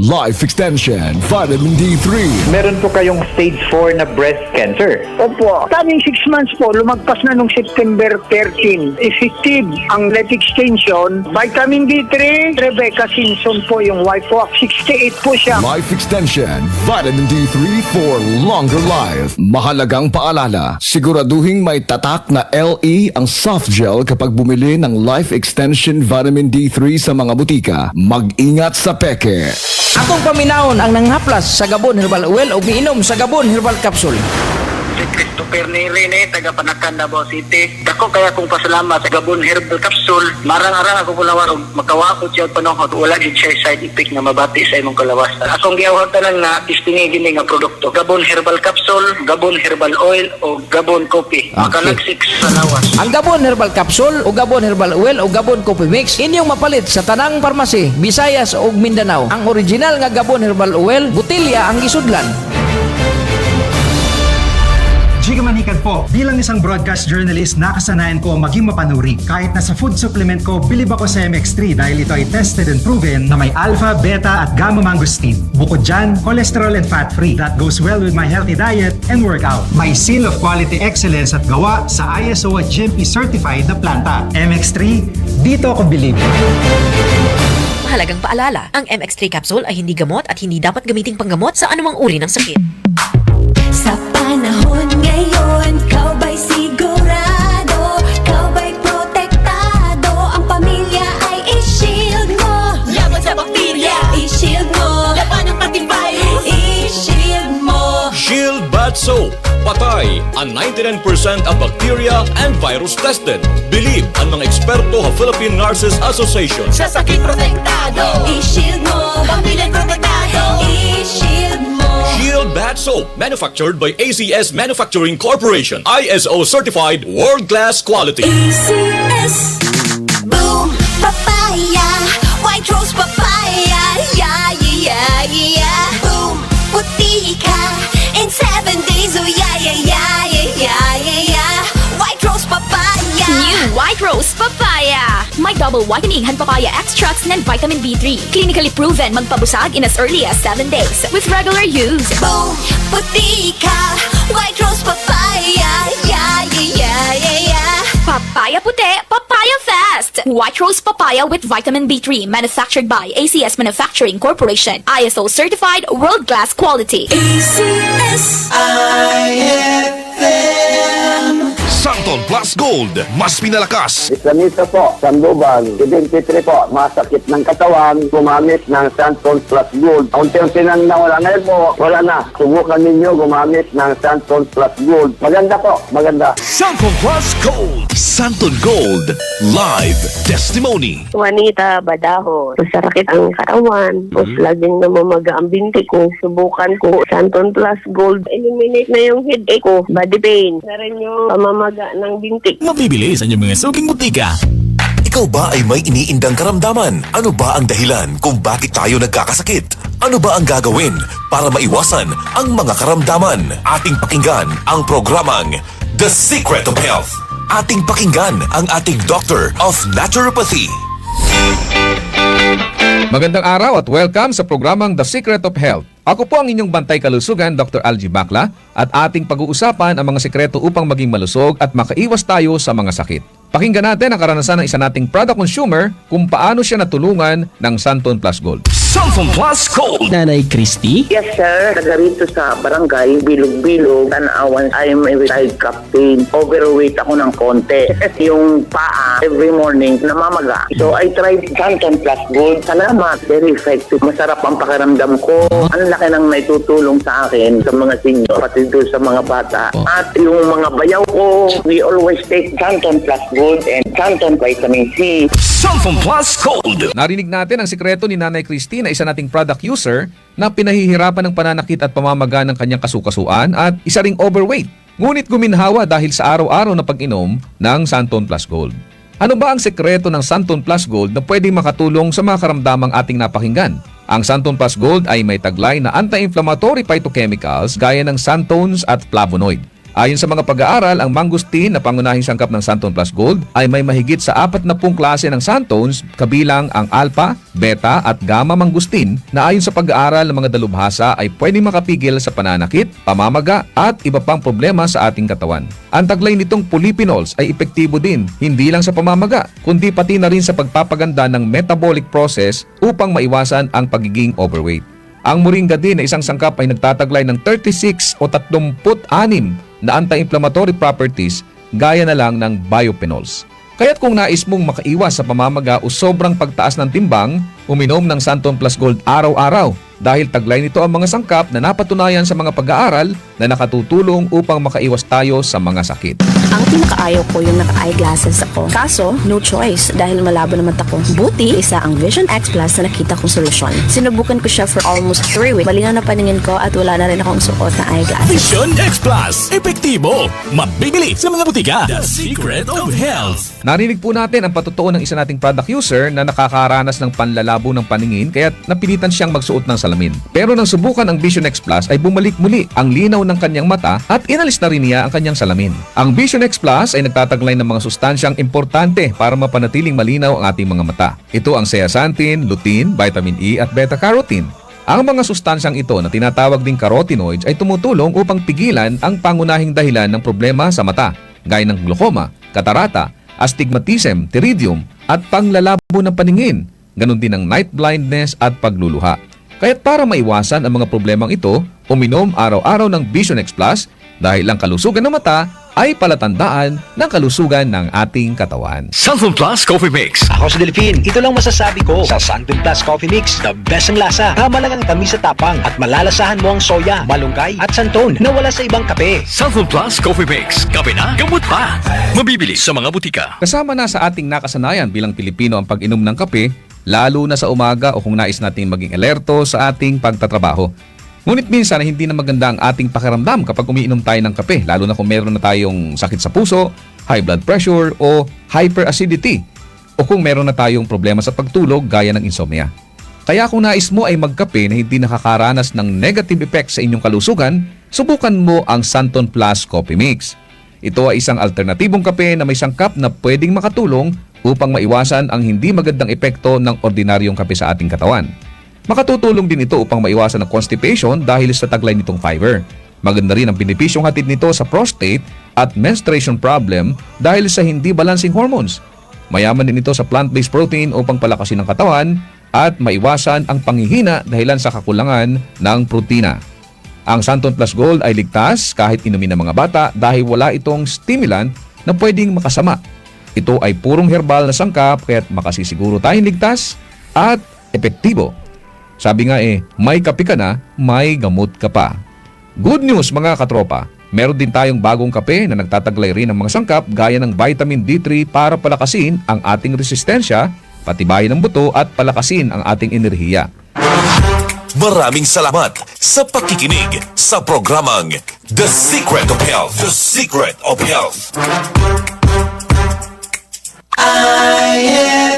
Life Extension Vitamin D3. Meron po kayong stage 4 na breast cancer. Opo. Kaming 6 months po, lumagpas na nung September 13. Effective ang life extension. Vitamin D3, Rebecca Simpson po yung wife ko. 68 po siya. Life Extension Vitamin D3 for longer life. Mahalagang paalala, siguraduhin may tatak na LE ang soft gel kapag bumili ng Life Extension Vitamin D3 sa mga butika. Mag-ingat sa peke. Akong paminahon ang nanghaplas sa Gabon Herbal Oil o miinom sa Gabon Herbal Capsule. Si Christopher Nirene, taga Panakan, Davao City. Dako kaya kong pasalamat sa Gabon Herbal Capsule. Marang-arang ako kulawar o makawakot siya panahon. Wala din siya side effect na mabati sa imong kalawasan. Akong giyawag tanan nga istingi gini nga produkto. Gabon Herbal Capsule, Gabon Herbal Oil o Gabon Coffee. Makalagsik sa lawas. Ang Gabon Herbal Capsule o Gabon Herbal Oil o Gabon Coffee Mix inyong mapalit sa tanang parmasi, Visayas o Mindanao. Ang original nga Gabon Herbal Oil, butilya ang gisudlan. Giga Manikad po. Bilang isang broadcast journalist, nakasanayan ko maging mapanuri. Kahit na sa food supplement ko, bilib ako sa MX3 dahil ito ay tested and proven na may alpha, beta at gamma mangosteen. Bukod dyan, cholesterol and fat-free. That goes well with my healthy diet and workout. May seal of quality excellence at gawa sa ISO at GMP certified na planta. MX3, dito ako bilib. Mahalagang paalala, ang MX3 capsule ay hindi gamot at hindi dapat gamiting panggamot sa anumang uri ng sakit. Sa panahon ngayon, kau ba'y sigurado? Kau ba'y protektado? Ang pamilya ay i-shield mo. Laban sa bakterya, i-shield mo. Laban ng pati virus, i-shield mo. Shield Bad Soap. Patay ang 99% ang bacteria and virus tested. Believe ang mga eksperto sa Philippine Nurses Association. Sa sakit protektado, i-shield mo. Pamilya protektado, i-shield mo. Shield Bad Soap, manufactured by ACS Manufacturing Corporation. ISO certified world-class quality. ACS Boom Papaya White Rose Papaya Yeah, yeah, yeah Boom Puti ka in 7 days Oh yeah, yeah, yeah, yeah, yeah, yeah White Rose Papaya New White Rose Papaya! May double whitening papaya extracts and vitamin B3. Clinically proven magpabusag in as early as 7 days with regular use. Boom Puti ka White Rose Papaya Yeah, yeah, yeah, yeah, yeah Papaya puti, papaya fast! White Rose Papaya with vitamin B3 manufactured by ACS Manufacturing Corporation. ISO certified world-class quality. ACS Santon Plus Gold, mas pinalakas. Islamista po, Sandoval, 73 po, masakit ng katawan, gumamit ng Santon Plus Gold. Unti-unti nang nawala. Ngayon po, wala na. Subukan ninyo gumamit ng Santon Plus Gold. Maganda po, maganda. Santon Plus Gold. Santon Gold. Live Testimony. Juanita Badaho. Masakit ang katawan. Tapos laging namamaga ang binti ko. Subukan ko. Santon Plus Gold. Eliminate na yung headache ko. Body pain. Na rin yung pamamaga ng binti. Mabibili sa inyong mga suking butika. Ikaw ba ay may iniindang karamdaman? Ano ba ang dahilan kung bakit tayo nagkakasakit? Ano ba ang gagawin para maiwasan ang mga karamdaman? Ating pakinggan ang programang The Secret of Health. Ating pakinggan ang ating Doctor of Naturopathy. Magandang araw at welcome sa programang The Secret of Health. Ako po ang inyong bantay kalusugan, Dr. Algie Bacla, at ating pag-uusapan ang mga sekreto upang maging malusog at makaiwas tayo sa mga sakit. Pakinggan natin ang karanasan ng isa nating product consumer kung paano siya natulungan ng Santon Plus Gold. Santon Plus Gold. Nanay Christy? Yes, sir. Taga rito sa barangay, Bilog-Bilog, Tanawan. I'm a retired captain. Overweight ako ng konti. Yung paa, every morning, namamaga. So, I tried Santon Plus Gold. Salamat. Very effective. Masarap ang pakiramdam ko. Ang laki ng naitutulong sa akin, sa mga senior, pati doon sa mga bata. At yung mga bayaw ko, we always take Santon Plus Gold and Santon Vitamin C. Santon Plus Gold. Narinig natin ang sikreto ni Nanay Christy na isa nating product user na pinahihirapan ng pananakit at pamamaga ng kanyang kasukasuan at isa ring overweight. Ngunit guminhawa dahil sa araw-araw na pag-inom ng Santon Plus Gold. Ano ba ang sekreto ng Santon Plus Gold na pwedeng makatulong sa mga karamdamang ating napakinggan? Ang Santon Plus Gold ay may taglay na anti-inflammatory phytochemicals gaya ng xanthones at flavonoid. Ayon sa mga pag-aaral, ang mangustin na pangunahing sangkap ng Santon Plus Gold ay may mahigit sa 40 klase ng santones kabilang ang alpha, beta at gamma mangustin na ayon sa pag-aaral ng mga dalubhasa ay pwedeng makapigil sa pananakit, pamamaga at iba pang problema sa ating katawan. Ang taglay nitong polyphenols ay epektibo din hindi lang sa pamamaga kundi pati na rin sa pagpapaganda ng metabolic process upang maiwasan ang pagiging overweight. Ang moringa din na isang sangkap ay nagtataglay ng 36 o 36 na anti-inflammatory properties gaya na lang ng biophenols. Kaya't kung nais mong makaiwas sa pamamaga o sobrang pagtaas ng timbang, uminom ng Santon Plus Gold araw-araw dahil taglay nito ang mga sangkap na napatunayan sa mga pag-aaral na nakatutulong upang makaiwas tayo sa mga sakit. Ang pinakaayaw ko yung naka-eyeglasses ako. Kaso, no choice dahil malabo naman ako. Buti, isa ang Vision X Plus na nakita kong solusyon. Sinubukan ko siya for almost 3 weeks. Malinaw na paningin ko at wala na rin akong suot na eyeglasses. Vision X Plus. Epektibo. Mabibili sa mga butika. The Secret of Health. Narinig po natin ang patotoo ng isa nating product user na nakakaranas ng panlalabo ng paningin kaya't napilitan siyang magsuot ng salamin. Pero nang subukan ang Vision X Plus ay bumalik muli ang linaw ng kanyang mata at inalis na rin niya ang kanyang salamin. Ang Vision X Plus ay nagtataglay ng mga sustansyang importante para mapanatiling malinaw ang ating mga mata. Ito ang zeaxanthin, lutein, vitamin E at beta-carotene. Ang mga sustansyang ito na tinatawag ding carotenoids ay tumutulong upang pigilan ang pangunahing dahilan ng problema sa mata, gaya ng glaucoma, katarata, astigmatism, pteridium at panglalabo ng paningin, ganun din ang night blindness at pagluluha. Kaya't para maiwasan ang mga problemang ito, uminom araw-araw ng Vision X Plus dahil ang kalusugan ng mata ay palatandaan ng kalusugan ng ating katawan. Santon Plus Coffee Mix. Ako si Delphine. Ito lang masasabi ko sa Santon Plus Coffee Mix. The best ang lasa. Tama lang ang tamis sa tapang at malalasahan mo ang soya, malunggay at santon na wala sa ibang kape. Santon Plus Coffee Mix. Kape na, gamot pa. Mabibili sa mga butika. Kasama na sa ating nakasanayan bilang Pilipino ang pag-inom ng kape, lalo na sa umaga o kung nais nating maging alerto sa ating pagtatrabaho. Ngunit minsan ay hindi na maganda ang ating pakiramdam kapag umiinom tayo ng kape, lalo na kung meron na tayong sakit sa puso, high blood pressure o hyperacidity o kung meron na tayong problema sa pagtulog gaya ng insomnia. Kaya kung nais mo ay magkape na hindi nakakaranas ng negative effects sa inyong kalusugan, subukan mo ang Santon Plus Coffee Mix. Ito ay isang alternatibong kape na may sangkap na pwedeng makatulong upang maiwasan ang hindi magandang epekto ng ordinaryong kape sa ating katawan. Makatutulong din ito upang maiwasan ang constipation dahil sa taglay nitong fiber. Maganda rin ang benepisyong hatid nito sa prostate at menstruation problem dahil sa hindi balancing hormones. Mayaman din ito sa plant-based protein upang palakasin ang katawan at maiwasan ang panghihina dahilan sa kakulangan ng protina. Ang Santon Plus Gold ay ligtas kahit inumin ng mga bata dahil wala itong stimulant na pwedeng makasama. Ito ay purong herbal na sangkap kaya't makasisiguro tayong ligtas at epektibo. Sabi nga may kape ka na, may gamot ka pa. Good news mga katropa, meron din tayong bagong kape na nagtataglay rin ng mga sangkap gaya ng vitamin D3 para palakasin ang ating resistensya, patibayin ang buto at palakasin ang ating enerhiya. Maraming salamat sa pakikinig sa programang The Secret of Health. The Secret of Health. I am